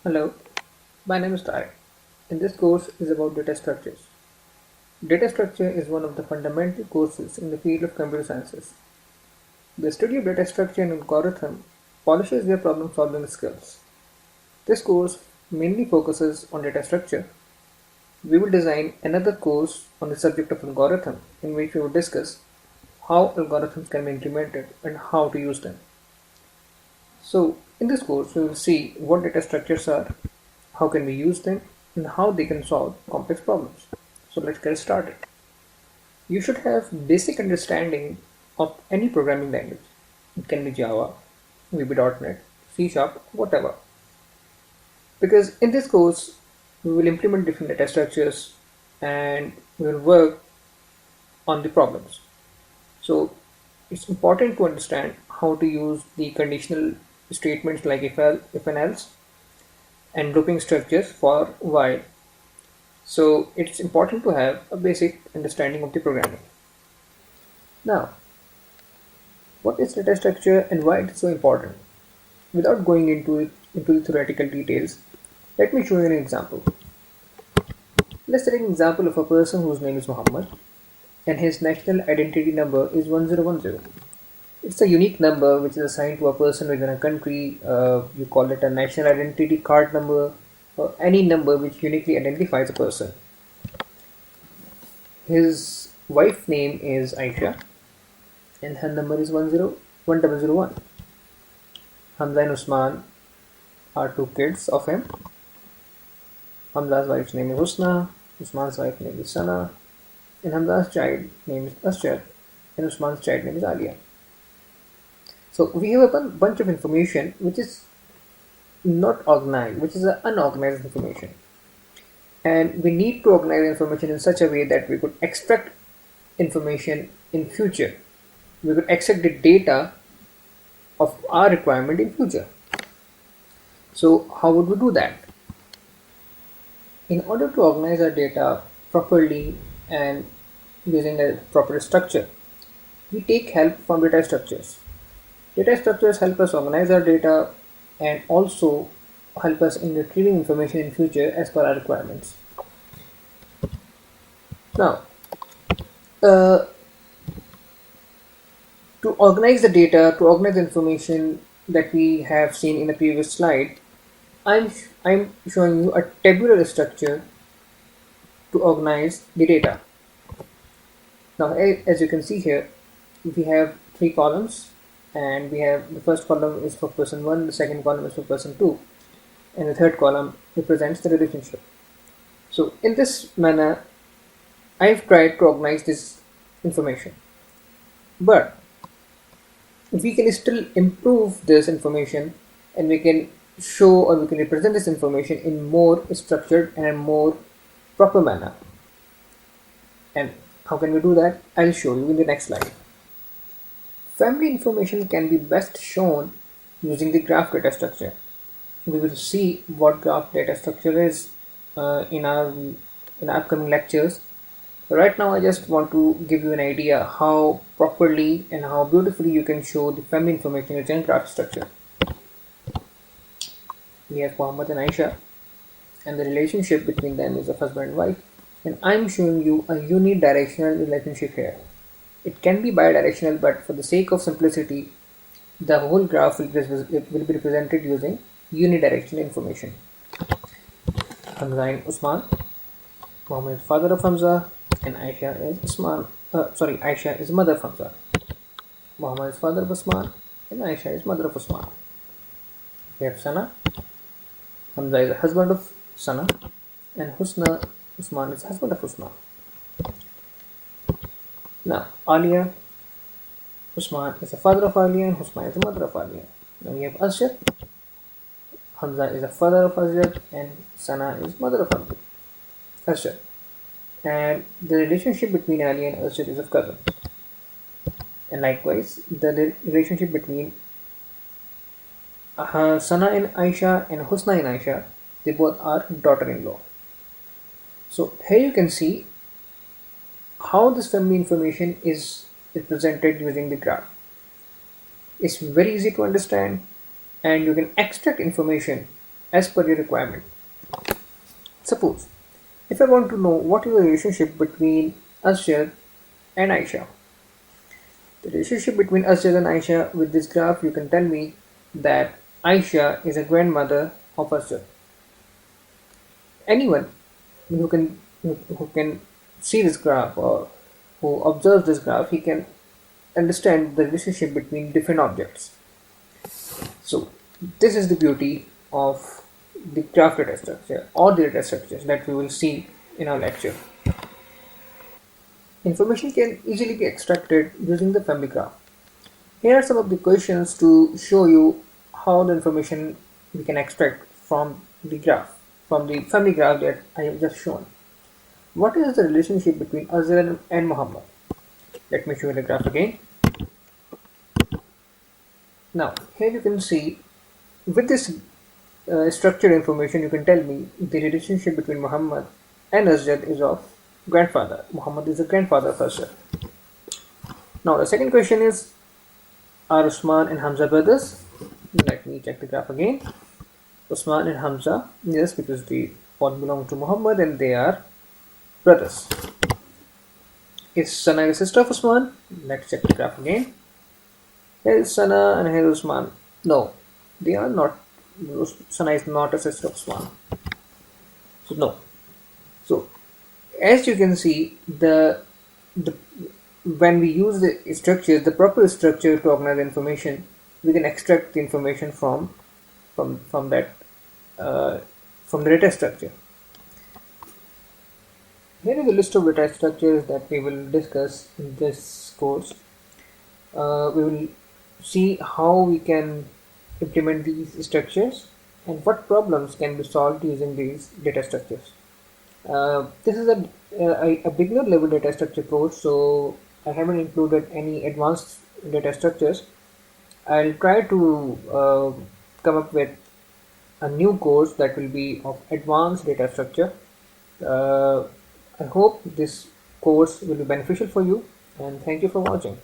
Hello, my name is Tarek, and this course is about data structures. Data structure is one of the fundamental courses in the field of computer sciences. The study of data structure and algorithm polishes their problem solving skills. This course mainly focuses on data structure. We will design another course on the subject of algorithm in which we will discuss how algorithms can be implemented and how to use them. So, in this course, we will see what data structures are, how can we use them, and how they can solve complex problems. So, let's get started. You should have basic understanding of any programming language. It can be Java, VB.NET, C Sharp, whatever. Because in this course, we will implement different data structures and we will work on the problems. So, it's important to understand how to use the conditional statements like if and else, and grouping structures for while. So it's important to have a basic understanding of the programming. Now, what is data structure and why it is so important? Without going into the theoretical details, let me show you an example. Let's take an example of a person whose name is Muhammad and his national identity number is 1010. It's a unique number which is assigned to a person within a country. You call it a national identity card number or any number which uniquely identifies a person. His wife name is Aisha and her number is 101001. Hamza and Usman are two kids of him. Hamza's wife's name is Husna, Usman's wife name is Sana, and Hamza's child name is Asjad, and Usman's child name is Alia. So we have a bunch of information which is not organized, which is unorganized information. And we need to organize information in such a way that we could extract information in future. We could extract the data of our requirement in future. So how would we do that? In order to organize our data properly and using a proper structure, we take help from data structures. Data structures help us organize our data and also help us in retrieving information in future as per our requirements. Now, uh, to organize the data, to organize the information that we have seen in the previous slide, I'm showing you a tabular structure to organize the data. Now, as you can see here, we have three columns, and we have the first column is for person 1, the second column is for person 2, and the third column represents the relationship. So in this manner, I've tried to organize this information, but we can still improve this information and we can show or we can represent this information in more structured and a more proper manner. And how can we do that? I'll show you in the next slide. Family information can be best shown using the graph data structure. We will see what graph data structure is in our upcoming lectures. Right now I just want to give you an idea how properly and how beautifully you can show the family information using graph structure. We have Muhammad and Aisha, and the relationship between them is of husband and wife, and I'm showing you a unidirectional relationship here. It can be bidirectional, but for the sake of simplicity, the whole graph will be represented using unidirectional information. Hamza and Usman. Muhammad is father of Hamza, and Aisha is mother of Hamza. Muhammad is father of Usman, and Aisha is mother of Usman. We have Sana. Hamza is the husband of Sana, and Usman is husband of Usman. Now, Alia, Usman is the father of Alia, and Usman is the mother of Alia. Now we have Asjad. Hamza is the father of Asjad, and Sana is mother of Asjad. And the relationship between Ali and Asjad is of cousins. And likewise, the relationship between Sana and Aisha and Husna and Aisha, they both are daughter-in-law. So here you can see how this family information is represented using the graph. It's very easy to understand, and you can extract information as per your requirement. Suppose, if I want to know what is the relationship between Asjad and Aisha. The relationship between Asjad and Aisha with this graph, you can tell me that Aisha is a grandmother of Asjad. Anyone who can see this graph or who observes this graph, he can understand the relationship between different objects. So this is the beauty of the graph data structure or the data structures that we will see in our lecture. Information can easily be extracted using the family graph. Here are some of the questions to show you how the information we can extract from the graph, from the family graph that I have just shown. What is the relationship between Azhar and Muhammad? Let me show you the graph again. Now, here you can see with this structured information, you can tell me the relationship between Muhammad and Azhar is of grandfather. Muhammad is the grandfather of Azhar. Now, the second question is, are Usman and Hamza brothers? Let me check the graph again. Usman and Hamza, yes, because they both belong to Muhammad and they are brothers. Is Sana the sister of Usman? Let's check the graph again. Here is Sana and here is Usman. No, they are not. Sana is not a sister of Usman. So no. So as you can see, the when we use the structures, the proper structure to organize information, we can extract the information from that from the data structure. Here is a list of data structures that we will discuss in this course. We will see how we can implement these structures and what problems can be solved using these data structures. This is a beginner level data structure course, so I haven't included any advanced data structures. I'll try to come up with a new course that will be of advanced data structure. I hope this course will be beneficial for you, and thank you for watching.